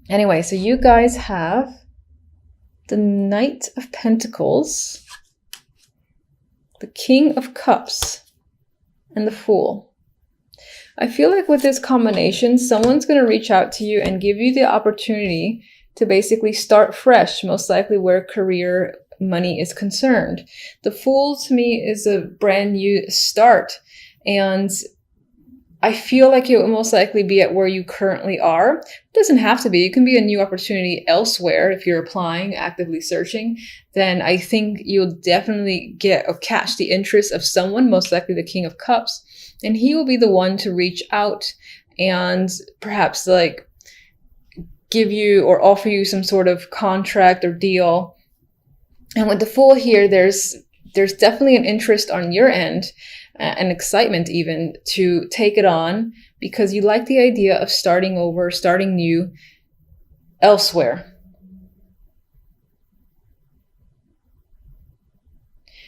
Anyway, so you guys have the Knight of Pentacles, the King of Cups, and the Fool. I feel like with this combination, someone's going to reach out to you and give you the opportunity to basically start fresh, most likely where career, money is concerned. The Fool to me is a brand new start, and I feel like it will most likely be at where you currently are. It doesn't have to be. It can be a new opportunity elsewhere. If you're applying, actively searching, then I think you'll definitely get or catch the interest of someone, most likely the King of Cups. And he will be the one to reach out and perhaps like give you or offer you some sort of contract or deal. And with the Fool here, there's definitely an interest on your end, and excitement even, to take it on because you like the idea of starting over, starting new elsewhere.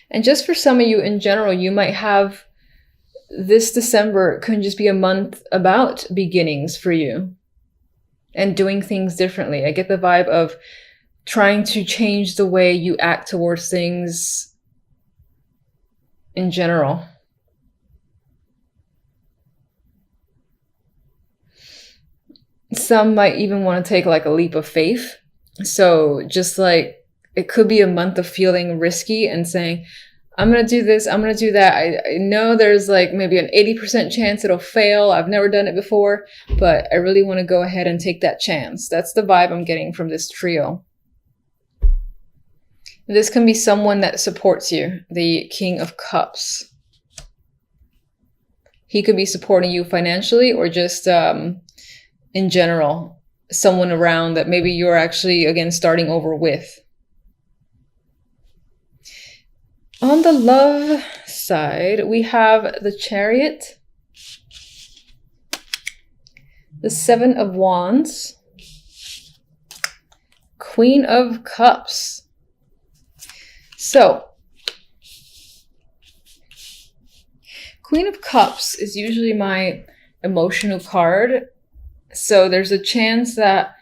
And just for some of you in general, you might have this December can just be a month about beginnings for you and doing things differently. I get the vibe of trying to change the way you act towards things in general. Some might even want to take like a leap of faith. So just like it could be a month of feeling risky and saying, I'm going to do this, I'm going to do that. I know there's like maybe an 80% chance it'll fail. I've never done it before, but I really want to go ahead and take that chance. That's the vibe I'm getting from this trio. This can be someone that supports you, the King of Cups. He could be supporting you financially or just in general, someone around that maybe you're actually, again, starting over with. On the love side, we have the Chariot, the Seven of Wands, Queen of Cups. So, Queen of Cups is usually my emotional card. So there's a chance that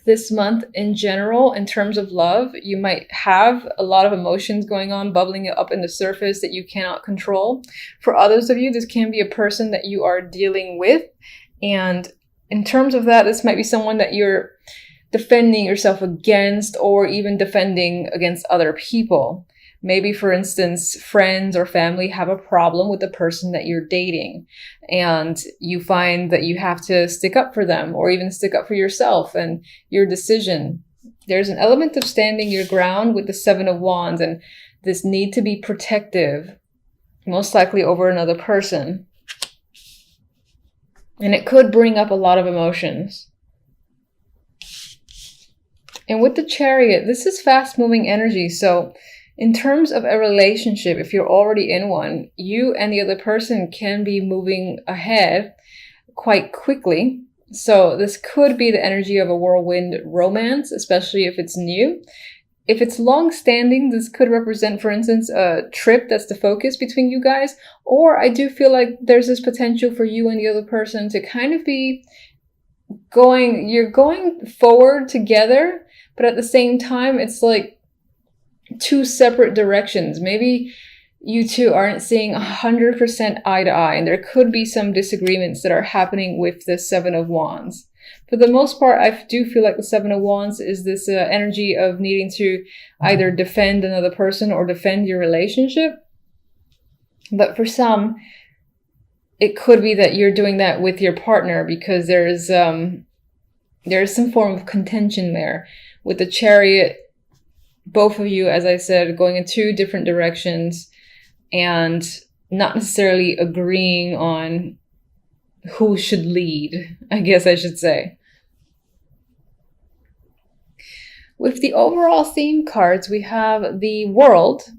this month in general, in terms of love, you might have a lot of emotions going on, bubbling up in the surface that you cannot control. For others of you, this can be a person that you are dealing with. And in terms of that, this might be someone that you're defending yourself against, or even defending against other people. Maybe, for instance, friends or family have a problem with the person that you're dating, and you find that you have to stick up for them or even stick up for yourself and your decision. There's an element of standing your ground with the Seven of Wands and this need to be protective, most likely over another person. And it could bring up a lot of emotions. And with the Chariot, this is fast-moving energy. So in terms of a relationship, if you're already in one, you and the other person can be moving ahead quite quickly. So this could be the energy of a whirlwind romance, especially if it's new. If it's long-standing, this could represent, for instance, a trip that's the focus between you guys. Or I do feel like there's this potential for you and the other person to kind of be you're going forward together, but at the same time, it's like two separate directions. Maybe you two aren't seeing 100% eye to eye, and there could be some disagreements that are happening with the Seven of Wands. For the most part, I do feel like the Seven of Wands is this energy of needing to either defend another person or defend your relationship. But for some, it could be that you're doing that with your partner because there's some form of contention there. With the Chariot, both of you, as I said, going in two different directions and not necessarily agreeing on who should lead, I guess I should say. With the overall theme cards, we have the World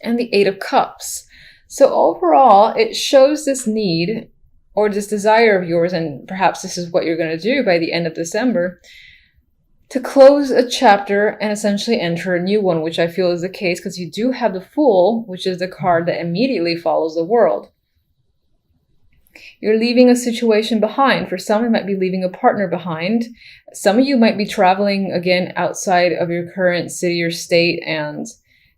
and the Eight of Cups. So overall, it shows this need or this desire of yours, and perhaps this is what you're going to do by the end of December, to close a chapter and essentially enter a new one, which I feel is the case because you do have the Fool, which is the card that immediately follows the World. You're leaving a situation behind. For some, it might be leaving a partner behind. Some of you might be traveling again outside of your current city or state and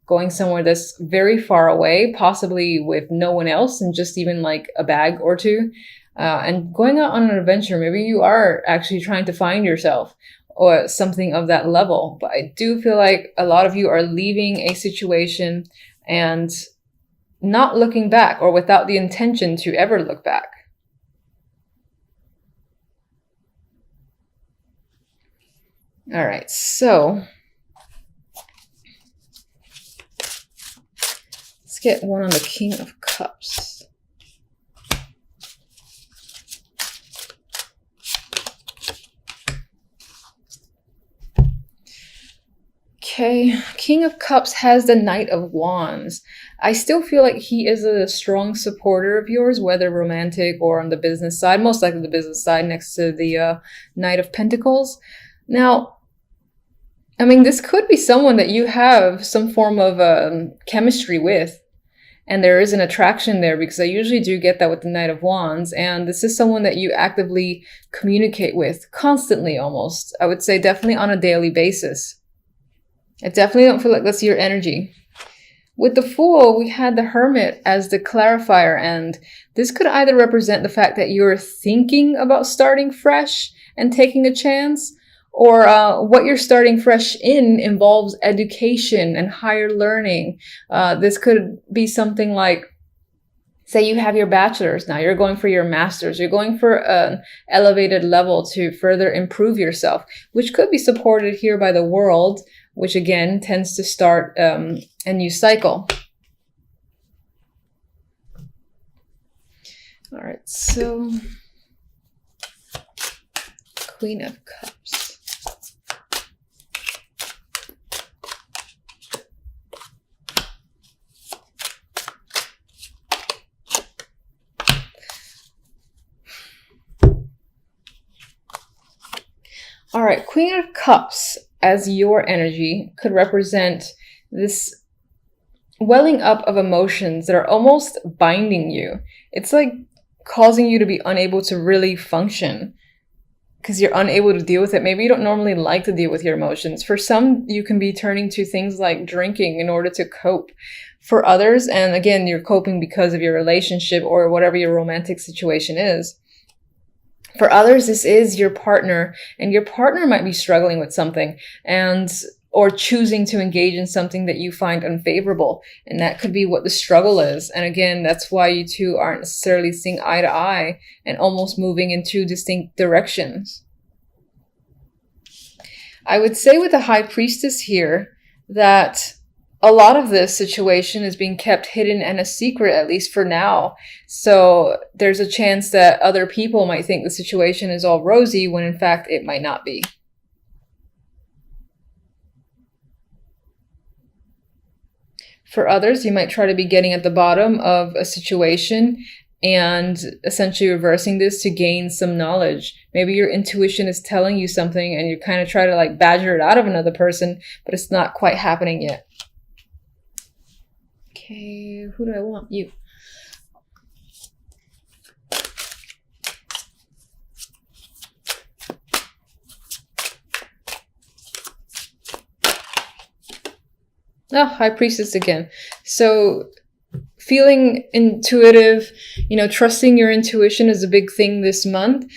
going somewhere that's very far away, possibly with no one else and just even like a bag or two, and going out on an adventure. Maybe you are actually trying to find yourself or something of that level. But I do feel like a lot of you are leaving a situation and not looking back, or without the intention to ever look back. All right, so let's get one on the King of Cups. Okay, King of Cups has the Knight of Wands. I still feel like he is a strong supporter of yours, whether romantic or on the business side, most likely the business side next to the Knight of Pentacles. Now, I mean, this could be someone that you have some form of chemistry with, and there is an attraction there, because I usually do get that with the Knight of Wands, and this is someone that you actively communicate with constantly, almost. I would say definitely on a daily basis. I definitely don't feel like that's your energy. With the Fool, we had the Hermit as the clarifier, and this could either represent the fact that you're thinking about starting fresh and taking a chance, or what you're starting fresh in involves education and higher learning. This could be something like, say you have your bachelor's, now you're going for your master's, you're going for an elevated level to further improve yourself, which could be supported here by the World, which again tends to start a new cycle. All right, so Queen of Cups. All right, Queen of Cups as your energy could represent this welling up of emotions that are almost binding you. It's like causing you to be unable to really function because you're unable to deal with it. Maybe you don't normally like to deal with your emotions. For some, you can be turning to things like drinking in order to cope. For others, and again, you're coping because of your relationship or whatever your romantic situation is. For others, this is your partner, and your partner might be struggling with something or choosing to engage in something that you find unfavorable. And that could be what the struggle is. And again, that's why you two aren't necessarily seeing eye to eye and almost moving in two distinct directions. I would say with the High Priestess here that a lot of this situation is being kept hidden and a secret, at least for now. So there's a chance that other people might think the situation is all rosy when in fact it might not be. For others, you might try to be getting at the bottom of a situation and essentially reversing this to gain some knowledge. Maybe your intuition is telling you something and you kind of try to like badger it out of another person, but it's not quite happening yet. Okay, who do I want? You. Oh, High Priestess again. So feeling intuitive, trusting your intuition is a big thing this month.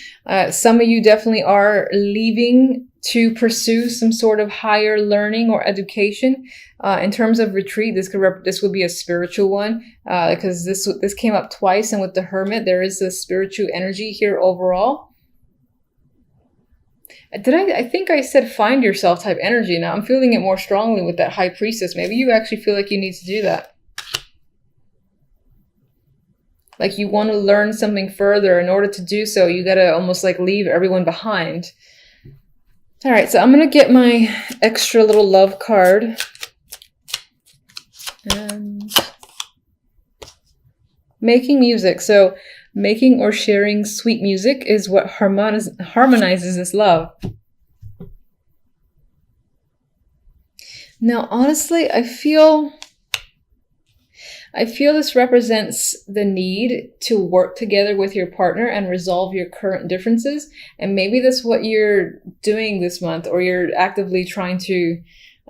Some of you definitely are leaving to pursue some sort of higher learning or education. In terms of retreat, this would be a spiritual one, because this came up twice, and with the Hermit, there is a spiritual energy here overall. I think I said find yourself type energy. Now I'm feeling it more strongly with that High Priestess. Maybe you actually feel like you need to do that. Like you want to learn something further. In order to do so, you got to almost like leave everyone behind. All right, so I'm going to get my extra little love card. And making music. So making or sharing sweet music is what harmonizes this love. Now, honestly, I feel I feel this represents the need to work together with your partner and resolve your current differences. And maybe that's what you're doing this month, or you're actively trying to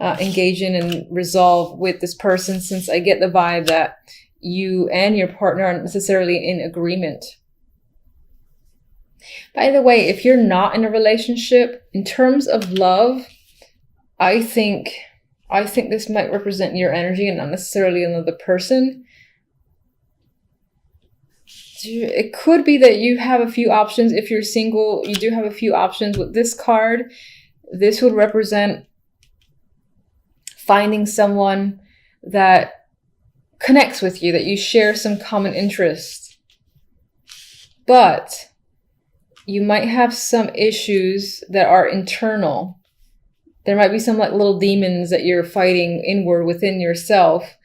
engage in and resolve with this person, since I get the vibe that you and your partner aren't necessarily in agreement. By the way, if you're not in a relationship, in terms of love, I think this might represent your energy and not necessarily another person. It could be that you have a few options. If you're single, you do have a few options. With this card, this would represent finding someone that connects with you, that you share some common interests. But you might have some issues that are internal. There might be some like little demons that you're fighting inward within yourself.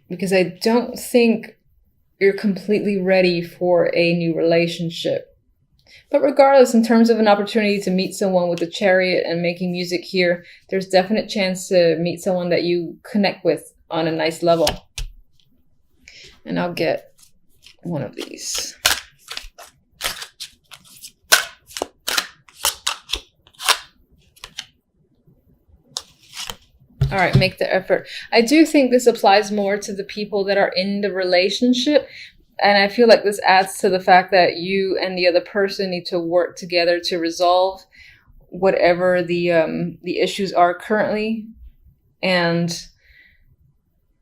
Because I don't think you're completely ready for a new relationship. But regardless, in terms of an opportunity to meet someone with the Chariot and making music here, there's definite chance to meet someone that you connect with on a nice level. And I'll get one of these. All right, make the effort. I do think this applies more to the people that are in the relationship. And I feel like this adds to the fact that you and the other person need to work together to resolve whatever the issues are currently. And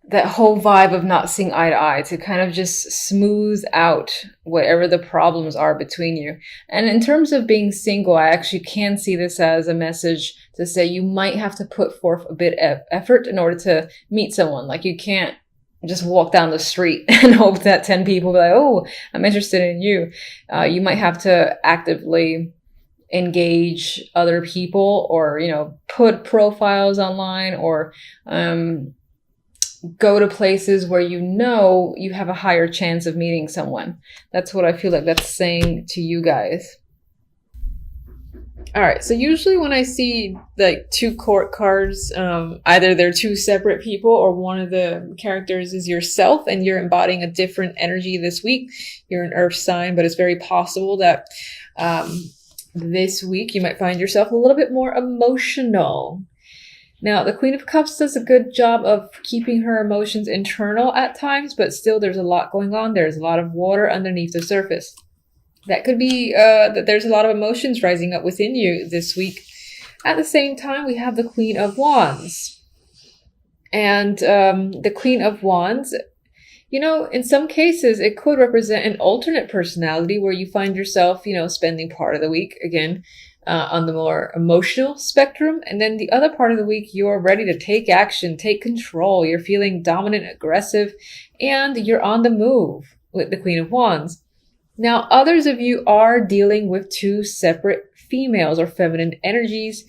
that whole vibe of not seeing eye to eye, to kind of just smooth out whatever the problems are between you. And in terms of being single, I actually can see this as a message to say you might have to put forth a bit of effort in order to meet someone. Like, you can't just walk down the street and hope that 10 people be like, oh, I'm interested in you. You might have to actively engage other people, or, put profiles online, or go to places where you have a higher chance of meeting someone. That's what I feel like that's saying to you guys. All right, so usually when I see like two court cards, either they're two separate people, or one of the characters is yourself and you're embodying a different energy this week. You're an earth sign, but it's very possible that this week you might find yourself a little bit more emotional. Now, the Queen of Cups does a good job of keeping her emotions internal at times, but still there's a lot going on. There's a lot of water underneath the surface. That could be that there's a lot of emotions rising up within you this week. At the same time, we have the Queen of Wands. And the Queen of Wands, in some cases, it could represent an alternate personality where you find yourself, spending part of the week, again, on the more emotional spectrum. And then the other part of the week, you're ready to take action, take control. You're feeling dominant, aggressive, and you're on the move with the Queen of Wands. Now, others of you are dealing with two separate females or feminine energies,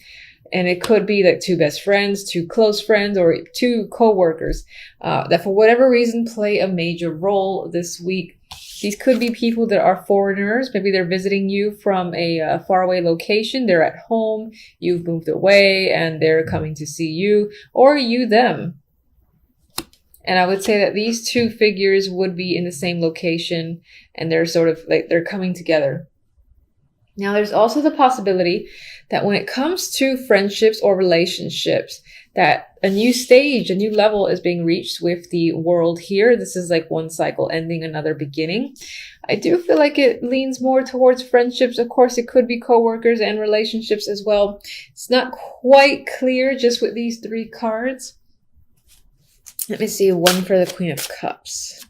and it could be like two best friends, two close friends, or two co-workers that for whatever reason play a major role this week. These could be people that are foreigners. Maybe they're visiting you from a faraway location. They're at home, you've moved away, and they're coming to see you, or you them. And I would say that these two figures would be in the same location, and they're sort of like they're coming together. Now, there's also the possibility that when it comes to friendships or relationships, that a new stage, a new level is being reached with the world here. This is like one cycle ending, another beginning. I do feel like it leans more towards friendships. Of course, it could be coworkers and relationships as well. It's not quite clear just with these three cards. Let me see, one for the Queen of Cups.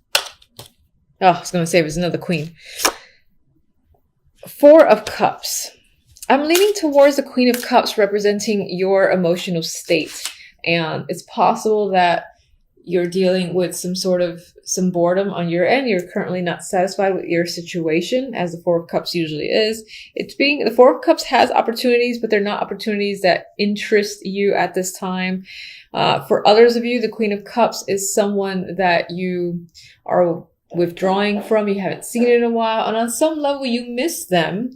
Oh, I was going to say it was another queen. Four of Cups. I'm leaning towards the Queen of Cups representing your emotional state. And it's possible that you're dealing with some boredom on your end. You're currently not satisfied with your situation, as the Four of Cups usually is. The Four of Cups has opportunities, but they're not opportunities that interest you at this time. For others of you, the Queen of Cups is someone that you are withdrawing from. You haven't seen it in a while, and on some level you miss them,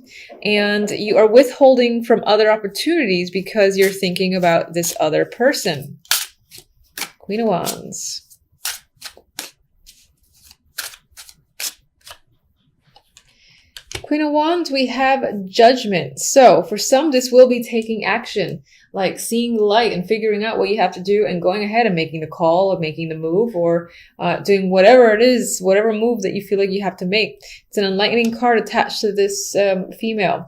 and you are withholding from other opportunities because you're thinking about this other person. Queen of Wands. Queen of Wands, we have Judgment. So for some, this will be taking action, like seeing the light and figuring out what you have to do and going ahead and making the call or making the move or doing whatever it is, whatever move that you feel like you have to make. It's an enlightening card attached to this female.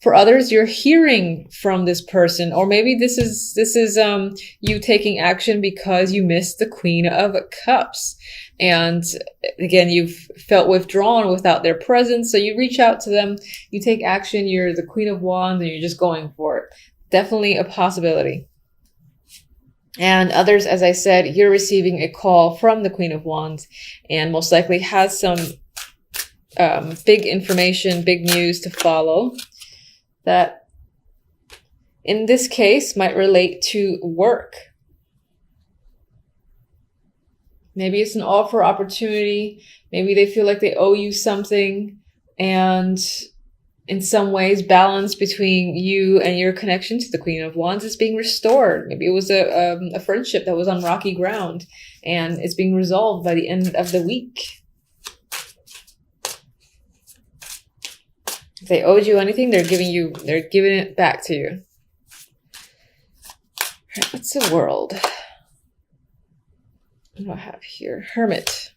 For others, you're hearing from this person, or maybe this is you taking action because you missed the Queen of Cups. And again, you've felt withdrawn without their presence. So you reach out to them, you take action, you're the Queen of Wands, and you're just going for it. Definitely a possibility. And others, as I said, you're receiving a call from the Queen of Wands and most likely has some big information, big news to follow that in this case might relate to work. Maybe it's an offer opportunity. Maybe they feel like they owe you something. And in some ways, balance between you and your connection to the Queen of Wands is being restored. Maybe it was a friendship that was on rocky ground and it's being resolved by the end of the week. If they owed you anything, they're giving it back to you. All right, what's the World? What do I have here? Hermit.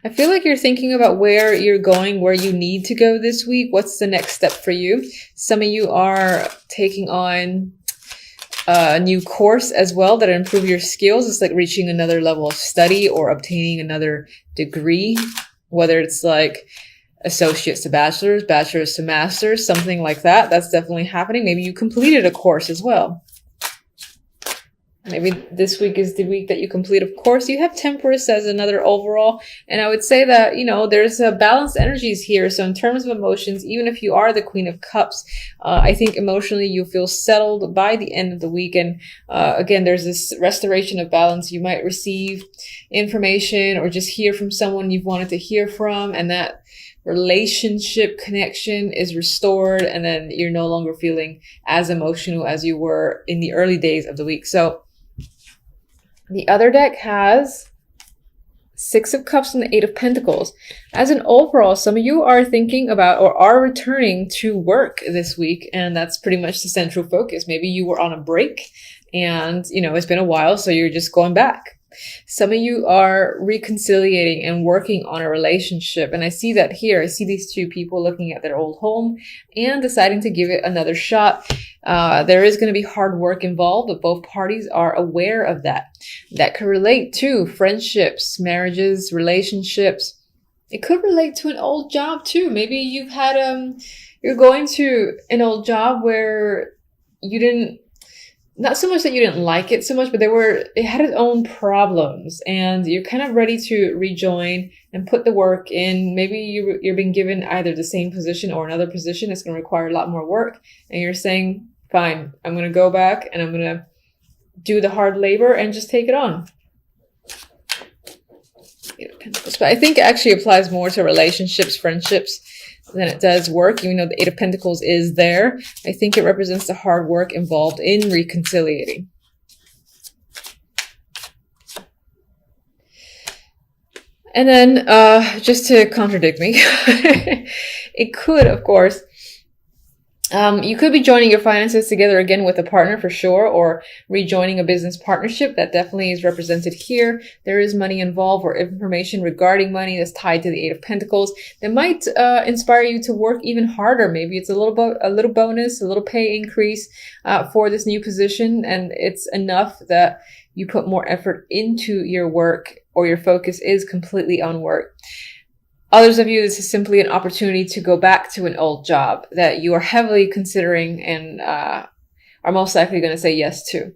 I feel like you're thinking about where you're going, where you need to go this week. What's the next step for you? Some of you are taking on a new course as well that improve your skills. It's like reaching another level of study or obtaining another degree, whether it's like associates to bachelor's, bachelor's to master's, something like that. That's definitely happening. Maybe you completed a course as well. Maybe this week is the week that you complete. Of course, you have Temperance as another overall. And I would say that, you know, there's a balanced energies here. So in terms of emotions, even if you are the Queen of Cups, I think emotionally you feel settled by the end of the week. And again, there's this restoration of balance. You might receive information or just hear from someone you've wanted to hear from. And that relationship connection is restored. And then you're no longer feeling as emotional as you were in the early days of the week. So the other deck has Six of Cups and the Eight of Pentacles. As an overall, some of you are thinking about or are returning to work this week, and that's pretty much the central focus. Maybe you were on a break and, you know, it's been a while, so you're just going back. Some of you are reconciliating and working on a relationship. And I see that here. I see these two people looking at their old home and deciding to give it another shot. There is going to be hard work involved, but both parties are aware of that. That could relate to friendships, marriages, relationships. It could relate to an old job too. Maybe you've had, you're going to an old job where you didn't, not so much that you didn't like it so much, but it had its own problems and you're kind of ready to rejoin and put the work in. Maybe you're being given either the same position or another position that's going to require a lot more work. And you're saying, fine, I'm going to go back and I'm going to do the hard labor and just take it on. But I think it actually applies more to relationships, friendships, than it does work, even though the Eight of Pentacles is there. I think it represents the hard work involved in reconciliating. And then, just to contradict me, it could, of course, you could be joining your finances together again with a partner for sure, or rejoining a business partnership. That definitely is represented here. There is money involved or information regarding money that's tied to the Eight of Pentacles that might inspire you to work even harder. Maybe it's a little bonus, a little pay increase for this new position, and it's enough that you put more effort into your work or your focus is completely on work. Others of you, this is simply an opportunity to go back to an old job that you are heavily considering and are most likely going to say yes to.